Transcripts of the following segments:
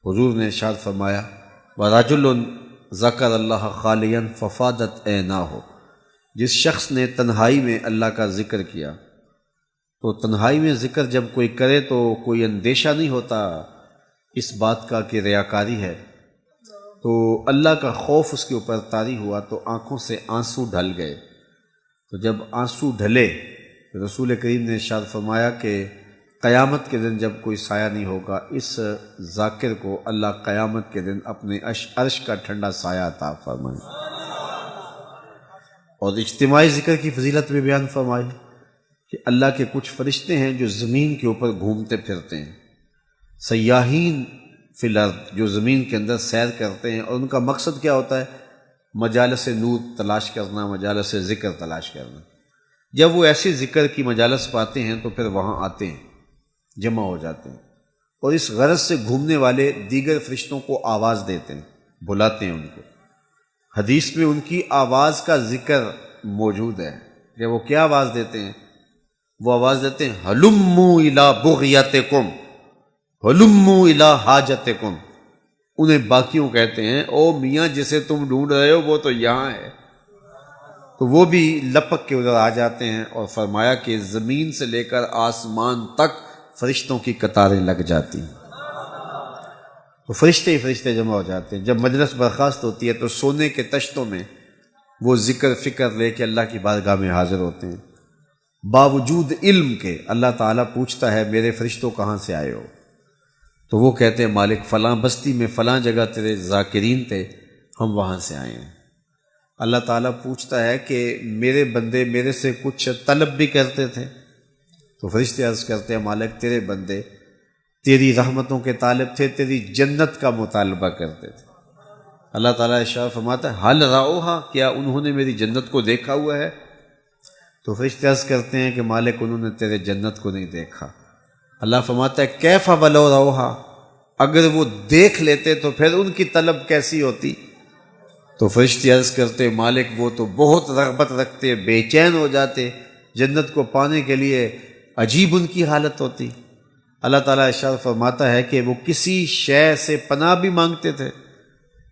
حضور نے ارشاد فرمایا وَرَجُلٌ ذَكَرَ اللَّهَ خَالِيًا فَفَاضَتْ عَيْنَاهُ، جس شخص نے تنہائی میں اللہ کا ذکر کیا، تو تنہائی میں ذکر جب کوئی کرے تو کوئی اندیشہ نہیں ہوتا اس بات کا کہ ریاکاری ہے، تو اللہ کا خوف اس کے اوپر طاری ہوا تو آنکھوں سے آنسو ڈھل گئے۔ تو جب آنسو ڈھلے تو رسول کریم نے ارشاد فرمایا کہ قیامت کے دن جب کوئی سایہ نہیں ہوگا، اس ذاکر کو اللہ قیامت کے دن اپنے عرش کا ٹھنڈا سایہ عطا فرمائے۔ اور اجتماعی ذکر کی فضیلت میں بیان فرمائی کہ اللہ کے کچھ فرشتے ہیں جو زمین کے اوپر گھومتے پھرتے ہیں، سیاحین فی الارض، جو زمین کے اندر سیر کرتے ہیں، اور ان کا مقصد کیا ہوتا ہے؟ مجالس نور تلاش کرنا، مجالس ذکر تلاش کرنا۔ جب وہ ایسے ذکر کی مجالس پاتے ہیں تو پھر وہاں آتے ہیں، جمع ہو جاتے ہیں، اور اس غرض سے گھومنے والے دیگر فرشتوں کو آواز دیتے ہیں، بلاتے ہیں ان کو۔ حدیث میں ان کی آواز کا ذکر موجود ہے کہ وہ کیا آواز دیتے ہیں؟ وہ آواز دیتے ہیں ہلموا الی بغیتکم، ہلموا الی حاجتکم۔ انہیں باقیوں کہتے ہیں او میاں جسے تم ڈھونڈ رہے ہو وہ تو یہاں ہے۔ تو وہ بھی لپک کے ادھر آ جاتے ہیں، اور فرمایا کہ زمین سے لے کر آسمان تک فرشتوں کی قطاریں لگ جاتی ہیں، تو فرشتے ہی فرشتے جمع ہو جاتے ہیں۔ جب مجلس برخاست ہوتی ہے تو سونے کے تشتوں میں وہ ذکر فکر لے کے اللہ کی بارگاہ میں حاضر ہوتے ہیں، باوجود علم کے۔ اللہ تعالیٰ پوچھتا ہے میرے فرشتوں کہاں سے آئے ہو؟ تو وہ کہتے ہیں مالک فلاں بستی میں فلاں جگہ تیرے ذاکرین تھے، ہم وہاں سے آئے ہیں۔ اللہ تعالیٰ پوچھتا ہے کہ میرے بندے میرے سے کچھ طلب بھی کرتے تھے؟ تو فرشتے عرض کرتے ہیں مالک تیرے بندے تیری رحمتوں کے طالب تھے، تیری جنت کا مطالبہ کرتے تھے۔ اللہ تعالیٰ ارشاد فرماتا ہے حل رأوہا، کیا انہوں نے میری جنت کو دیکھا ہوا ہے؟ تو فرشتے عرض کرتے ہیں کہ مالک انہوں نے تیرے جنت کو نہیں دیکھا۔ اللہ فرماتا ہے کیف ولو رأوہا، اگر وہ دیکھ لیتے تو پھر ان کی طلب کیسی ہوتی؟ تو فرشتے عرض کرتے مالک وہ تو بہت رغبت رکھتے، بے چین ہو جاتے، جنت کو پانے کے لیے عجیب ان کی حالت ہوتی۔ اللہ تعالیٰ ارشاد فرماتا ہے کہ وہ کسی شے سے پناہ بھی مانگتے تھے،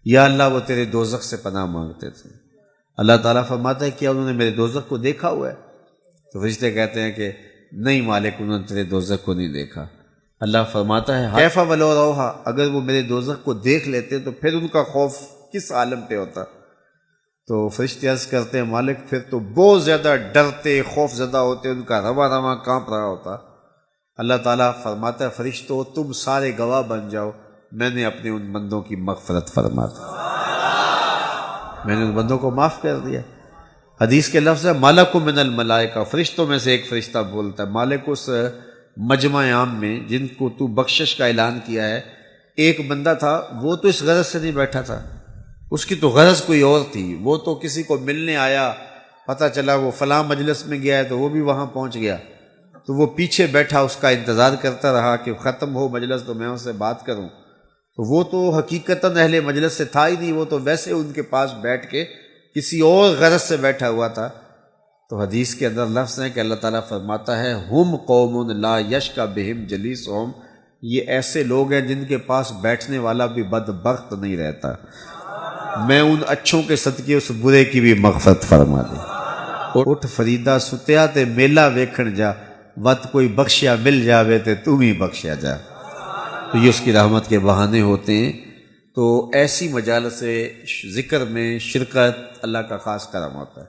یا اللہ وہ تیرے دوزخ سے پناہ مانگتے تھے۔ اللہ تعالیٰ فرماتا ہے کیا انہوں نے میرے دوزخ کو دیکھا ہوا ہے؟ تو فرشتے کہتے ہیں کہ نہیں مالک انہوں نے تیرے دوزخ کو نہیں دیکھا۔ اللہ فرماتا ہے کیف ولو رأوہا، اگر وہ میرے دوزخ کو دیکھ لیتے تو پھر ان کا خوف کس عالم پہ ہوتا؟ تو فرشتے عرض کرتے ہیں مالک پھر تو بہت زیادہ ڈرتے، خوف زدہ ہوتے، ان کا رواں رواں کانپ رہا ہوتا۔ اللہ تعالیٰ فرماتا ہے فرشتوں تم سارے گواہ بن جاؤ، میں نے اپنے ان بندوں کی مغفرت فرما دی، میں نے ان بندوں کو معاف کر دیا۔ حدیث کے لفظ ہے ملک من الملائکہ، فرشتوں میں سے ایک فرشتہ بولتا ہے مالک اس مجمع عام میں جن کو تو بخشش کا اعلان کیا ہے، ایک بندہ تھا وہ تو اس غرض سے نہیں بیٹھا تھا، اس کی تو غرض کوئی اور تھی، وہ تو کسی کو ملنے آیا، پتہ چلا وہ فلاں مجلس میں گیا ہے تو وہ بھی وہاں پہنچ گیا، تو وہ پیچھے بیٹھا اس کا انتظار کرتا رہا کہ ختم ہو مجلس تو میں اس سے بات کروں۔ تو وہ تو حقیقتاً اہل مجلس سے تھا ہی نہیں، وہ تو ویسے ان کے پاس بیٹھ کے کسی اور غرض سے بیٹھا ہوا تھا۔ تو حدیث کے اندر لفظ ہے کہ اللہ تعالیٰ فرماتا ہے ہم قوم لا یشکا بہم جلیسہم، یہ ایسے لوگ ہیں جن کے پاس بیٹھنے والا بھی بدبخت نہیں رہتا، میں ان اچھوں کے صدقے اس برے کی بھی مغفرت فرما دے۔ اٹھ فریدا ستیا تے میلہ ویکھن جا، وت کوئی بخشیا مل جاوے تے تم ہی بخشیا جا۔ تو یہ اس کی رحمت کے بہانے ہوتے ہیں۔ تو ایسی مجالس ذکر میں شرکت اللہ کا خاص کرم ہوتا ہے۔